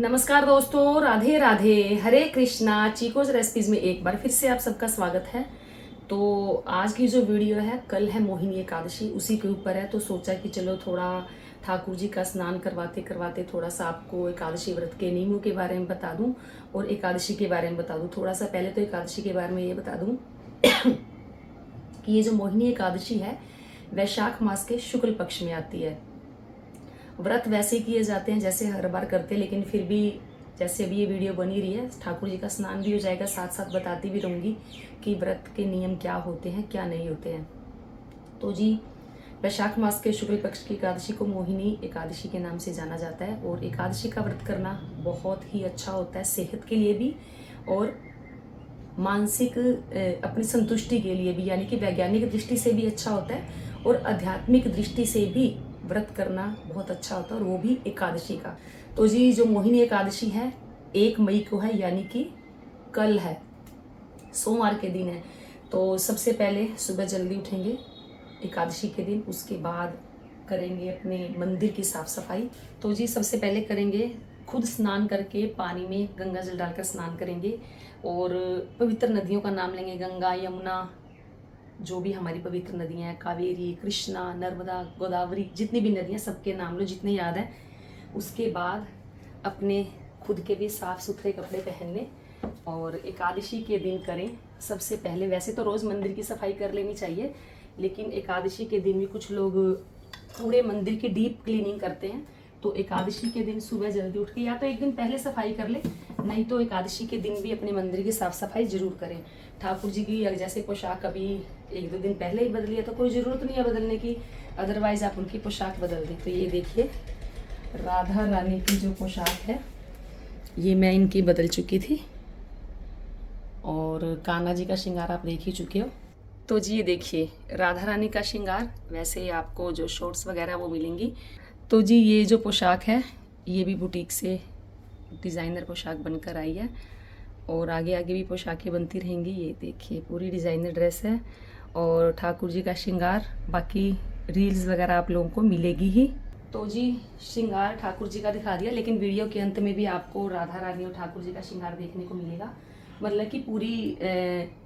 नमस्कार दोस्तों, राधे राधे, हरे कृष्णा। चीकोज रेसिपीज में एक बार फिर से आप सबका स्वागत है। तो आज की जो वीडियो है, कल है मोहिनी एकादशी, उसी के ऊपर है। तो सोचा कि चलो थोड़ा ठाकुर जी का स्नान करवाते करवाते थोड़ा सा आपको एकादशी व्रत के नियमों के बारे में बता दूं और एकादशी के बारे में बता दूं। थोड़ा सा पहले तो एकादशी के बारे में ये बता दूं कि ये जो मोहिनी एकादशी है वैशाख मास के शुक्ल पक्ष में आती है। व्रत वैसे किए जाते हैं जैसे हर बार करते हैं, लेकिन फिर भी जैसे अभी ये वीडियो बनी रही है, ठाकुर जी का स्नान भी हो जाएगा, साथ साथ बताती भी रहूंगी कि व्रत के नियम क्या होते हैं क्या नहीं होते हैं। तो जी, वैशाख मास के शुक्ल पक्ष की एकादशी को मोहिनी एकादशी के नाम से जाना जाता है। और एकादशी का व्रत करना बहुत ही अच्छा होता है, सेहत के लिए भी और मानसिक अपनी संतुष्टि के लिए भी, यानी कि वैज्ञानिक दृष्टि से भी अच्छा होता है और आध्यात्मिक दृष्टि से भी व्रत करना बहुत अच्छा होता है, और वो भी एकादशी का। तो जी, जो मोहिनी एकादशी है 1 मई को है, यानी कि कल है, सोमवार के दिन है। तो सबसे पहले सुबह जल्दी उठेंगे एकादशी के दिन, उसके बाद करेंगे अपने मंदिर की साफ सफाई। तो जी, सबसे पहले करेंगे खुद स्नान करके, पानी में गंगा जल डालकर स्नान करेंगे और पवित्र नदियों का नाम लेंगे। गंगा, यमुना, जो भी हमारी पवित्र नदियाँ हैं, कावेरी, कृष्णा, नर्मदा, गोदावरी, जितनी भी नदियाँ, सबके नाम लो जितने याद हैं। उसके बाद अपने खुद के भी साफ सुथरे कपड़े पहनने और एकादशी के दिन करें। सबसे पहले वैसे तो रोज़ मंदिर की सफाई कर लेनी चाहिए, लेकिन एकादशी के दिन भी कुछ लोग पूरे मंदिर की डीप क्लीनिंग करते हैं। तो एकादशी के दिन सुबह जल्दी उठ के या तो एक दिन पहले सफाई कर ले, नहीं तो एकादशी के दिन भी अपने मंदिर की साफ सफाई जरूर करें। ठाकुर जी की जैसे पोशाक अभी 1-2 दिन पहले ही बदली है तो कोई ज़रूरत नहीं है बदलने की, अदरवाइज आप उनकी पोशाक बदल दें। तो ये देखिए, राधा रानी की जो पोशाक है ये मैं इनकी बदल चुकी थी, और कान्हा जी का श्रृंगार आप देख ही चुके हो। तो जी, ये देखिए राधा रानी का श्रृंगार। वैसे आपको जो शॉर्ट्स वगैरह वो मिलेंगी। तो जी, ये जो पोशाक है ये भी बुटीक से डिज़ाइनर पोशाक बनकर आई है, और आगे आगे भी पोशाकें बनती रहेंगी। ये देखिए पूरी डिज़ाइनर ड्रेस है और ठाकुर जी का श्रृंगार। बाकी रील्स वगैरह आप लोगों को मिलेगी ही। तो जी, श्रृंगार ठाकुर जी का दिखा दिया, लेकिन वीडियो के अंत में भी आपको राधा रानी और ठाकुर जी का श्रृंगार देखने को मिलेगा। मतलब कि पूरी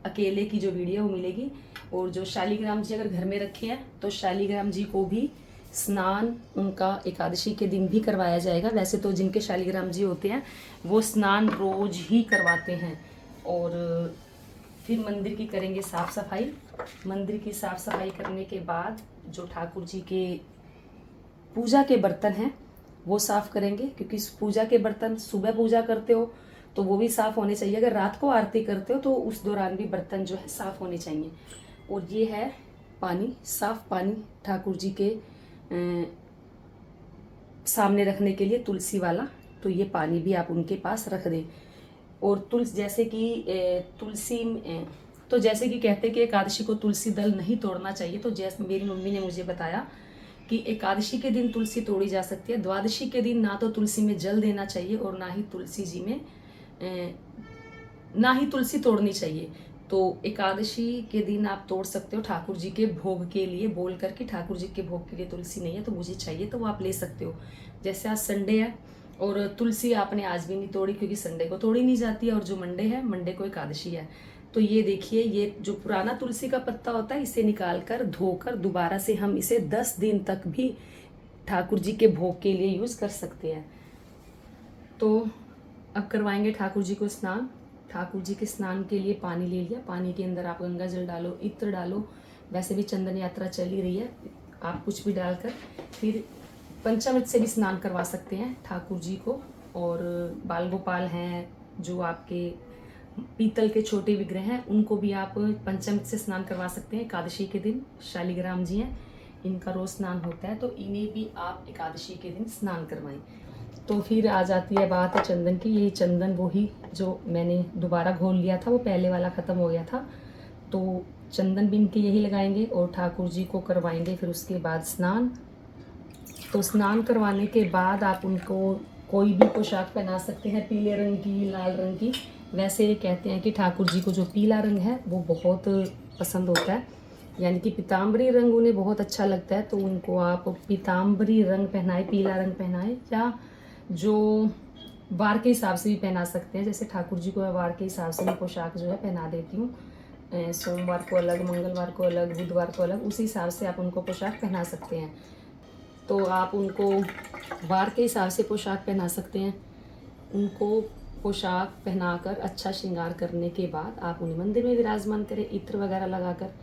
अकेले की जो वीडियो वो मिलेगी। और जो शालीग्राम जी अगर घर में रखे हैं तो शालीग्राम जी को भी स्नान उनका एकादशी के दिन भी करवाया जाएगा। वैसे तो जिनके शालीग्राम जी होते हैं वो स्नान रोज ही करवाते हैं। और फिर मंदिर की करेंगे साफ सफाई। मंदिर की साफ सफाई करने के बाद जो ठाकुर जी के पूजा के बर्तन हैं वो साफ करेंगे, क्योंकि पूजा के बर्तन सुबह पूजा करते हो तो वो भी साफ होने चाहिए। अगर रात को आरती करते हो तो उस दौरान भी बर्तन जो है साफ होने चाहिए। और ये है पानी, साफ पानी ठाकुर जी के सामने रखने के लिए, तुलसी वाला। तो ये पानी भी आप उनके पास रख दें। और तुलसी जैसे कि तुलसी तो जैसे कि कहते हैं कि एकादशी को तुलसी दल नहीं तोड़ना चाहिए, तो जैसे मेरी मम्मी ने मुझे बताया कि एकादशी के दिन तुलसी तोड़ी जा सकती है। द्वादशी के दिन ना तो तुलसी में जल देना चाहिए और ना ही तुलसी जी में ना ही तुलसी तोड़नी चाहिए। तो एकादशी के दिन आप तोड़ सकते हो ठाकुर जी के भोग के लिए, बोल करके ठाकुर जी के भोग के लिए तुलसी नहीं है तो मुझे चाहिए, तो वो आप ले सकते हो। जैसे आज संडे है और तुलसी आपने आज भी नहीं तोड़ी, क्योंकि संडे को तोड़ी नहीं जाती है, और जो मंडे है मंडे को एकादशी है। तो ये देखिए, ये जो पुराना तुलसी का पत्ता होता है इसे निकाल कर धोकर दोबारा से हम इसे 10 दिन तक भी ठाकुर जी के भोग के लिए यूज कर सकते हैं। तो अब करवाएंगे ठाकुर जी को स्नान। ठाकुर जी के स्नान के लिए पानी ले लिया, पानी के अंदर आप गंगा जल डालो, इत्र डालो। वैसे भी चंदन यात्रा चल ही रही है, आप कुछ भी डालकर फिर पंचामृत से भी स्नान करवा सकते हैं ठाकुर जी को। और बाल गोपाल हैं जो आपके पीतल के छोटे विग्रह हैं, उनको भी आप पंचामृत से स्नान करवा सकते हैं एकादशी के दिन। शालीग्राम जी हैं, इनका रोज स्नान होता है, तो इन्हें भी आप एकादशी के दिन स्नान करवाएं। तो फिर आ जाती है बात है चंदन की। ये चंदन वही जो मैंने दोबारा घोल लिया था, वो पहले वाला ख़त्म हो गया था, तो चंदन भी इनके यही लगाएंगे और ठाकुर जी को करवाएंगे फिर उसके बाद स्नान। तो स्नान करवाने के बाद आप उनको कोई भी पोशाक पहना सकते हैं, पीले रंग की, लाल रंग की। वैसे कहते हैं कि ठाकुर जी को जो पीला रंग है वो बहुत पसंद होता है, यानी कि पीताम्बरी रंग उन्हें बहुत अच्छा लगता है। तो उनको आप पीताम्बरी रंग पहनाए, पीला रंग पहनाए, या जो वार के हिसाब से भी पहना सकते हैं। जैसे ठाकुर जी को मैं वार के हिसाब से भी पोशाक जो है पहना देती हूँ। सोमवार को अलग, मंगलवार को अलग, बुधवार को अलग, उसी हिसाब से आप उनको पोशाक पहना सकते हैं। तो आप उनको वार के हिसाब से पोशाक पहना सकते हैं। उनको पोशाक पहनाकर अच्छा श्रृंगार करने के बाद आप उन्हें मंदिर में विराजमान करें, इत्र वगैरह लगाकर।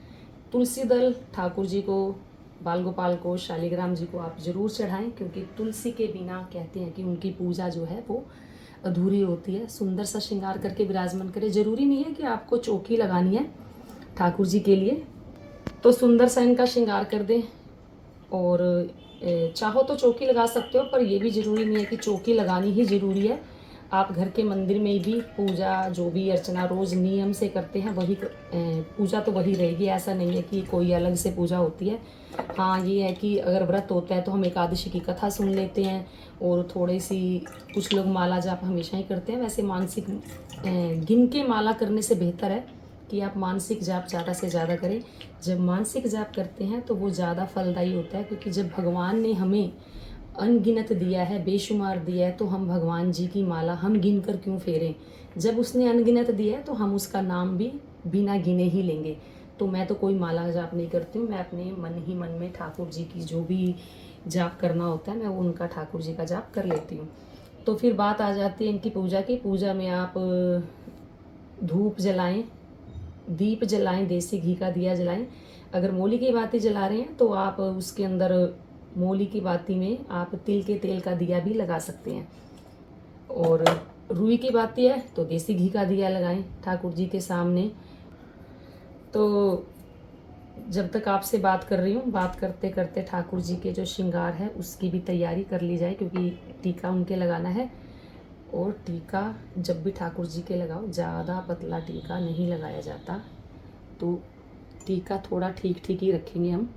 तुलसी दल ठाकुर जी को, बाल गोपाल को, शालिग्राम जी को आप जरूर चढ़ाएं, क्योंकि तुलसी के बिना कहते हैं कि उनकी पूजा जो है वो अधूरी होती है। सुंदर सा श्रृंगार करके विराजमान करें। जरूरी नहीं है कि आपको चौकी लगानी है ठाकुर जी के लिए, तो सुंदर सा इनका श्रृंगार कर दें। और चाहो तो चौकी लगा सकते हो, पर यह भी जरूरी नहीं है कि चौकी लगानी ही जरूरी है। आप घर के मंदिर में भी पूजा, जो भी अर्चना रोज नियम से करते हैं वही पूजा तो वही रहेगी। ऐसा नहीं है कि कोई अलग से पूजा होती है। हाँ, ये है कि अगर व्रत होता है तो हम एकादशी की कथा सुन लेते हैं, और थोड़ी सी कुछ लोग माला जाप हमेशा ही करते हैं। वैसे मानसिक गिन के माला करने से बेहतर है कि आप मानसिक जाप ज़्यादा से ज़्यादा करें। जब मानसिक जाप करते हैं तो वो ज़्यादा फलदायी होता है, क्योंकि जब भगवान ने हमें अनगिनत दिया है, बेशुमार दिया है, तो हम भगवान जी की माला हम गिन कर क्यों फेरें। जब उसने अनगिनत दिया है तो हम उसका नाम भी बिना गिने ही लेंगे। तो मैं तो कोई माला जाप नहीं करती हूँ। मैं अपने मन ही मन में ठाकुर जी की जो भी जाप करना होता है, मैं वो उनका ठाकुर जी का जाप कर लेती हूँ। तो फिर बात आ जाती है इनकी पूजा की। पूजा में आप धूप जलाएं, दीप जलाएं, देसी घी का दिया जलाएं। अगर मौली की बाती जला रहे हैं तो आप उसके अंदर मौली की बाती में आप तिल के तेल का दिया भी लगा सकते हैं। और रुई की बाती है तो देसी घी का दिया लगाएं ठाकुर जी के सामने। तो जब तक आपसे बात कर रही हूँ, बात करते करते ठाकुर जी के जो श्रृंगार है उसकी भी तैयारी कर ली जाए, क्योंकि टीका उनके लगाना है। और टीका जब भी ठाकुर जी के लगाओ, ज़्यादा पतला टीका नहीं लगाया जाता, तो टीका थोड़ा ठीक ठीक ही रखेंगे हम।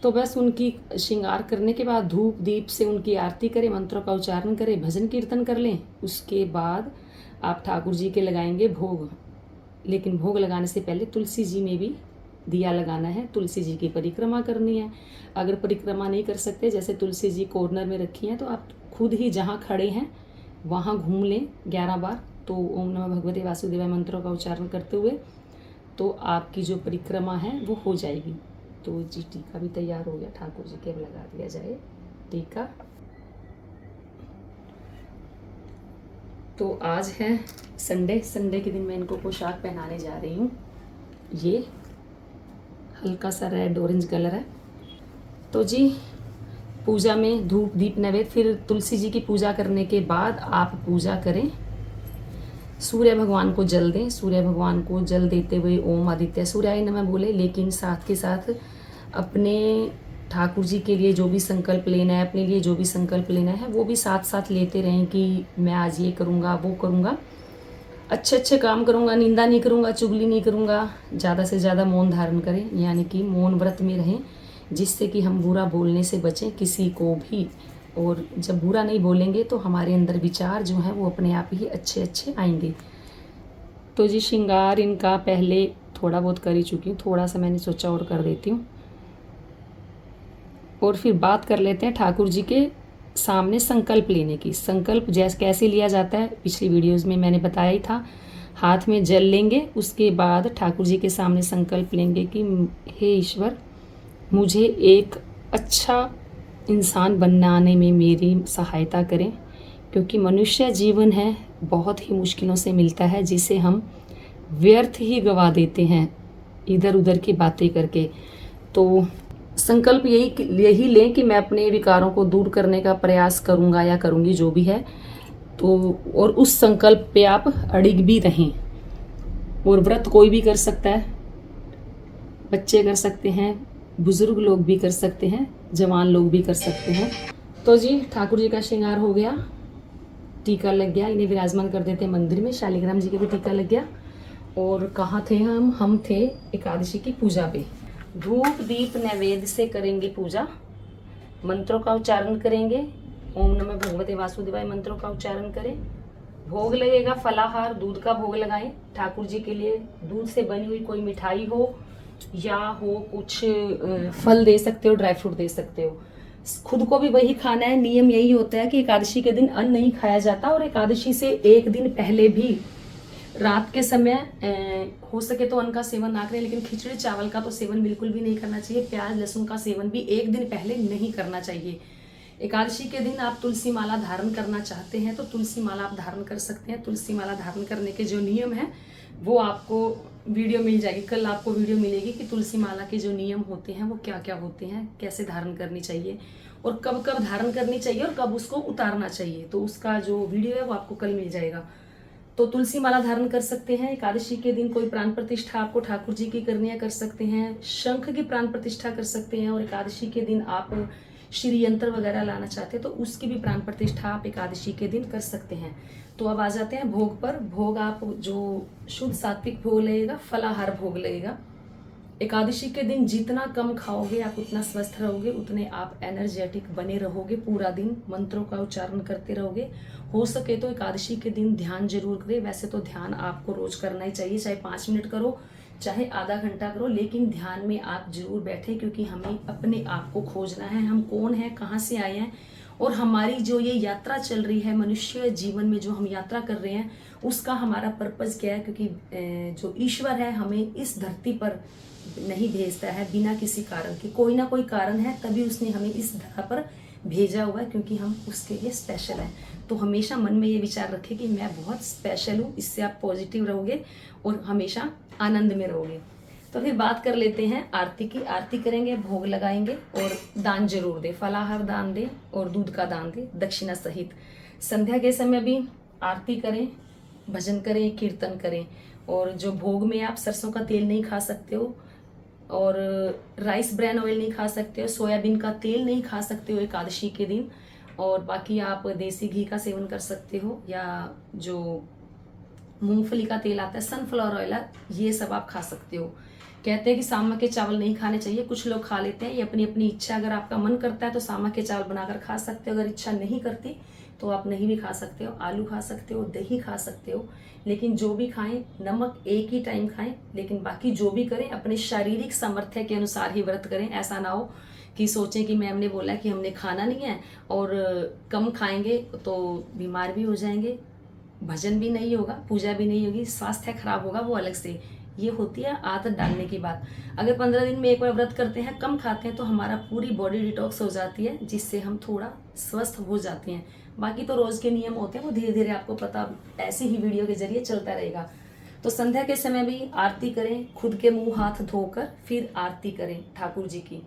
तो बस उनकी श्रृंगार करने के बाद धूप दीप से उनकी आरती करें, मंत्रों का उच्चारण करें, भजन कीर्तन कर लें। उसके बाद आप ठाकुर जी के लगाएंगे भोग। लेकिन भोग लगाने से पहले तुलसी जी में भी दिया लगाना है, तुलसी जी की परिक्रमा करनी है। अगर परिक्रमा नहीं कर सकते, जैसे तुलसी जी कॉर्नर में रखी हैं, तो आप खुद ही जहाँ खड़े हैं वहाँ घूम लें 11 बार। तो ओम नमः भगवते वासुदेवाय मंत्रों का उच्चारण करते हुए तो आपकी जो परिक्रमा है वो हो जाएगी। तो जी टीका भी तैयार हो गया, ठाकुर जी के लगा दिया जाए टीका। तो आज है संडे, संडे के दिन मैं इनको पोशाक पहनाने जा रही हूँ। ये हल्का सा रेड ऑरेंज कलर है। तो जी पूजा में धूप दीप नैवेद्य, फिर तुलसी जी की पूजा करने के बाद आप पूजा करें, सूर्य भगवान को जल दें। सूर्य भगवान को जल देते हुए ओम आदित्य सूर्याय नमः बोले, लेकिन साथ के साथ अपने ठाकुर जी के लिए जो भी संकल्प लेना है, अपने लिए जो भी संकल्प लेना है, वो भी साथ साथ लेते रहें कि मैं आज ये करूँगा, वो करूँगा, अच्छे अच्छे काम करूँगा, निंदा नहीं करूँगा, चुगली नहीं करूँगा। ज़्यादा से ज़्यादा मौन धारण करें, यानी कि मौन व्रत में रहें, जिससे कि हम बुरा बोलने से बचें किसी को भी। और जब बुरा नहीं बोलेंगे तो हमारे अंदर विचार जो हैं वो अपने आप ही अच्छे अच्छे आएंगे। तो जी श्रृंगार इनका पहले थोड़ा बहुत कर ही चुकी हूँ, थोड़ा सा मैंने सोचा और कर देती हूँ। और फिर बात कर लेते हैं ठाकुर जी के सामने संकल्प लेने की। संकल्प जैसे कैसे लिया जाता है पिछली वीडियोज़ में मैंने बताया ही था। हाथ में जल लेंगे, उसके बाद ठाकुर जी के सामने संकल्प लेंगे कि हे ईश्वर, मुझे एक अच्छा इंसान बनाने में मेरी सहायता करें, क्योंकि मनुष्य जीवन है बहुत ही मुश्किलों से मिलता है, जिसे हम व्यर्थ ही गवा देते हैं इधर उधर की बातें करके। तो संकल्प यही लें कि मैं अपने विकारों को दूर करने का प्रयास करूँगा या करूँगी, जो भी है। तो और उस संकल्प पे आप अड़िग भी रहें। और व्रत कोई भी कर सकता है, बच्चे कर सकते हैं, बुजुर्ग लोग भी कर सकते हैं, जवान लोग भी कर सकते हैं। तो जी ठाकुर जी का श्रृंगार हो गया, टीका लग गया, इन्हें विराजमान कर देते हैं मंदिर में। शालिग्राम जी का भी टीका लग गया। और कहाँ थे हम थे एकादशी की पूजा पे। धूप दीप नैवेद्य से करेंगे पूजा, मंत्रों का उच्चारण करेंगे, ओम नमः भगवते वासुदेवाय मंत्रों का उच्चारण करें। भोग लगेगा फलाहार, दूध का भोग लगाएं ठाकुर जी के लिए। दूध से बनी हुई कोई मिठाई हो या हो कुछ फल दे सकते हो, ड्राई फ्रूट दे सकते हो। खुद को भी वही खाना है। नियम यही होता है कि एकादशी के दिन अन्न नहीं खाया जाता, और एकादशी से एक दिन पहले भी रात के समय हो सके तो अन्न का सेवन ना करें, लेकिन खिचड़ी चावल का तो सेवन बिल्कुल भी नहीं करना चाहिए। प्याज लहसुन का सेवन भी एक दिन पहले नहीं करना चाहिए। एकादशी के दिन आप तुलसी माला धारण करना चाहते हैं तो तुलसी माला आप धारण कर सकते हैं। तुलसी माला धारण करने के जो नियम है वो आपको वीडियो मिल जाएगी, कल आपको वीडियो मिलेगी कि तुलसी माला के जो नियम होते हैं वो क्या क्या होते हैं, कैसे धारण करनी चाहिए और कब कब धारण करनी चाहिए और कब उसको उतारना चाहिए। तो उसका जो वीडियो है वो आपको कल मिल जाएगा। तो तुलसी माला धारण कर सकते हैं। एकादशी के दिन कोई प्राण प्रतिष्ठा आपको ठाकुर जी की करनी है, कर सकते हैं। शंख की प्राण प्रतिष्ठा कर सकते हैं। और एकादशी के दिन आप श्री यंत्र वगैरह लाना चाहते हैं तो उसकी भी प्राण प्रतिष्ठा आप एकादशी के दिन कर सकते हैं। तो अब आ जाते हैं भोग पर। भोग आप जो शुद्ध सात्विक भोग लगेगा, फलाहार भोग लगेगा। एकादशी के दिन जितना कम खाओगे आप उतना स्वस्थ रहोगे, उतने आप एनर्जेटिक बने रहोगे। पूरा दिन मंत्रों का उच्चारण करते रहोगे। हो सके तो एकादशी के दिन ध्यान जरूर करें। वैसे तो ध्यान आपको रोज करना ही चाहिए, चाहे 5 मिनट करो चाहे आधा घंटा करो, लेकिन ध्यान में आप जरूर बैठे, क्योंकि हमें अपने आप को खोजना है। हम कौन है, कहाँ से आए हैं, और हमारी जो ये यात्रा चल रही है मनुष्य जीवन में, जो हम यात्रा कर रहे हैं उसका हमारा पर्पस क्या है। क्योंकि जो ईश्वर है हमें इस धरती पर नहीं भेजता है बिना किसी कारण के, कोई ना कोई कारण है तभी उसने हमें इस धरा पर भेजा हुआ है, क्योंकि हम उसके लिए स्पेशल हैं। तो हमेशा मन में ये विचार रखें कि मैं बहुत स्पेशल हूँ। इससे आप पॉजिटिव रहोगे और हमेशा आनंद में रहोगे। तो फिर बात कर लेते हैं आरती की। आरती करेंगे, भोग लगाएंगे और दान जरूर दे, फलाहार दान दे और दूध का दान दे दक्षिणा सहित। संध्या के समय भी आरती करें, भजन करें, कीर्तन करें। और जो भोग में आप सरसों का तेल नहीं खा सकते हो और राइस ब्रैन ऑयल नहीं खा सकते हो, सोयाबीन का तेल नहीं खा सकते हो एकादशी के दिन। और बाकी आप देसी घी का सेवन कर सकते हो, या जो मूंगफली का तेल आता है, सनफ्लावर ऑयल, ये सब आप खा सकते हो। कहते हैं कि सामा के चावल नहीं खाने चाहिए, कुछ लोग खा लेते हैं, ये अपनी अपनी इच्छा। अगर आपका मन करता है तो सामा के चावल बनाकर खा सकते हो, अगर इच्छा नहीं करती तो आप नहीं भी खा सकते हो। आलू खा सकते हो, दही खा सकते हो, लेकिन जो भी खाएं नमक एक ही टाइम खाएं। लेकिन बाकी जो भी करें अपने शारीरिक सामर्थ्य के अनुसार ही व्रत करें। ऐसा ना हो कि सोचें कि मैम ने बोला कि हमने खाना नहीं है और कम खाएंगे तो बीमार भी हो जाएंगे, भजन भी नहीं होगा, पूजा भी नहीं होगी, स्वास्थ्य खराब होगा, वो अलग से। ये होती है आदत डालने की बात। अगर 15 दिन में एक बार व्रत करते हैं, कम खाते हैं, तो हमारा पूरी बॉडी डिटॉक्स हो जाती है, जिससे हम थोड़ा स्वस्थ हो जाते हैं। बाकी तो रोज के नियम होते हैं, वो धीरे धीरे आपको पता ऐसे ही वीडियो के जरिए चलता रहेगा। तो संध्या के समय भी आरती करें, खुद के मुंह हाथ धोकर फिर आरती करें ठाकुर जी की।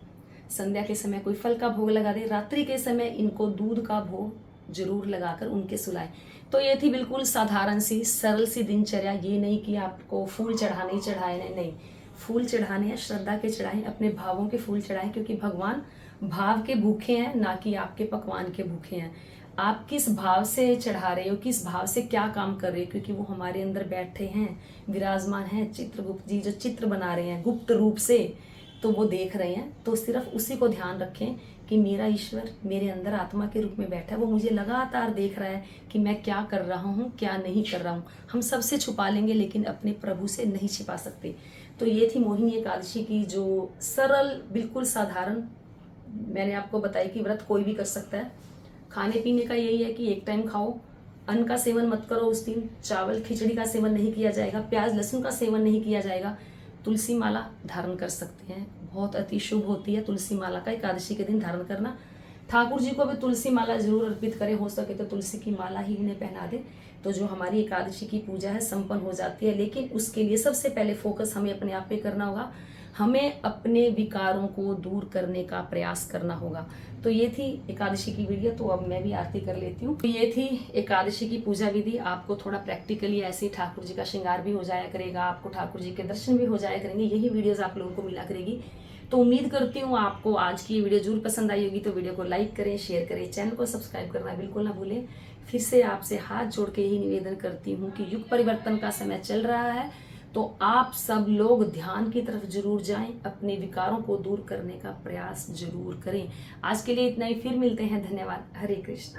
संध्या के समय कोई फल का भोग लगा दे, रात्रि के समय इनको दूध का भोग जरूर लगाकर उनके सुलाएं। तो ये थी बिल्कुल साधारण सी सरल सी दिनचर्या। ये नहीं कि आपको फूल चढ़ाने ही चढ़ाए, नहीं, फूल चढ़ाने हैं, श्रद्धा के चढ़ाएं, अपने भावों के फूल चढ़ाएं, क्योंकि भगवान भाव के भूखे हैं, ना कि आपके पकवान के भूखे हैं। आप किस भाव से चढ़ा रहे हो, किस भाव से क्या काम कर रहे हो, क्योंकि वो हमारे अंदर बैठे हैं, विराजमान हैं। चित्रगुप्त जी जो चित्र बना रहे हैं गुप्त रूप से, तो वो देख रहे हैं। तो सिर्फ उसी को ध्यान रखें कि मेरा ईश्वर मेरे अंदर आत्मा के रूप में बैठा है, वो मुझे लगातार देख रहा है कि मैं क्या कर रहा हूँ, क्या नहीं कर रहा हूँ। हम सबसे छुपा लेंगे लेकिन अपने प्रभु से नहीं छिपा सकते। तो ये थी मोहिनी एकादशी की जो सरल, बिल्कुल साधारण, मैंने आपको बताई कि व्रत कोई भी कर सकता है। खाने पीने का यही है कि एक टाइम खाओ, अन्न का सेवन मत करो उस दिन, चावल खिचड़ी का सेवन नहीं किया जाएगा, प्याज लहसुन का सेवन नहीं किया जाएगा। तुलसी माला धारण कर सकते हैं, बहुत अति शुभ होती है तुलसी माला का एकादशी के दिन धारण करना। ठाकुर जी को भी तुलसी माला जरूर अर्पित करें, हो सके तो तुलसी की माला ही उन्हें पहना दे, तो जो हमारी एकादशी की पूजा है संपन्न हो जाती है। लेकिन उसके लिए सबसे पहले फोकस हमें अपने आप पे करना होगा, हमें अपने विकारों को दूर करने का प्रयास करना होगा। तो ये थी एकादशी की वीडियो। तो अब मैं भी आरती कर लेती हूँ। तो ये थी एकादशी की पूजा विधि। आपको थोड़ा प्रैक्टिकली ऐसे ठाकुर जी का श्रृंगार भी हो जाया करेगा, आपको ठाकुर जी के दर्शन भी हो जाया करेंगे, यही वीडियोज आप लोगों को मिला करेगी। तो उम्मीद करती हूँ आपको आज की वीडियो जरूर पसंद आई होगी। तो वीडियो को लाइक करें, शेयर करें, चैनल को सब्सक्राइब करना बिल्कुल ना भूलें। फिर से आपसे हाथ जोड़ के यही निवेदन करती हूँ कि युग परिवर्तन का समय चल रहा है, तो आप सब लोग ध्यान की तरफ जरूर जाएं, अपने विकारों को दूर करने का प्रयास जरूर करें। आज के लिए इतना ही, फिर मिलते हैं। धन्यवाद। हरे कृष्ण।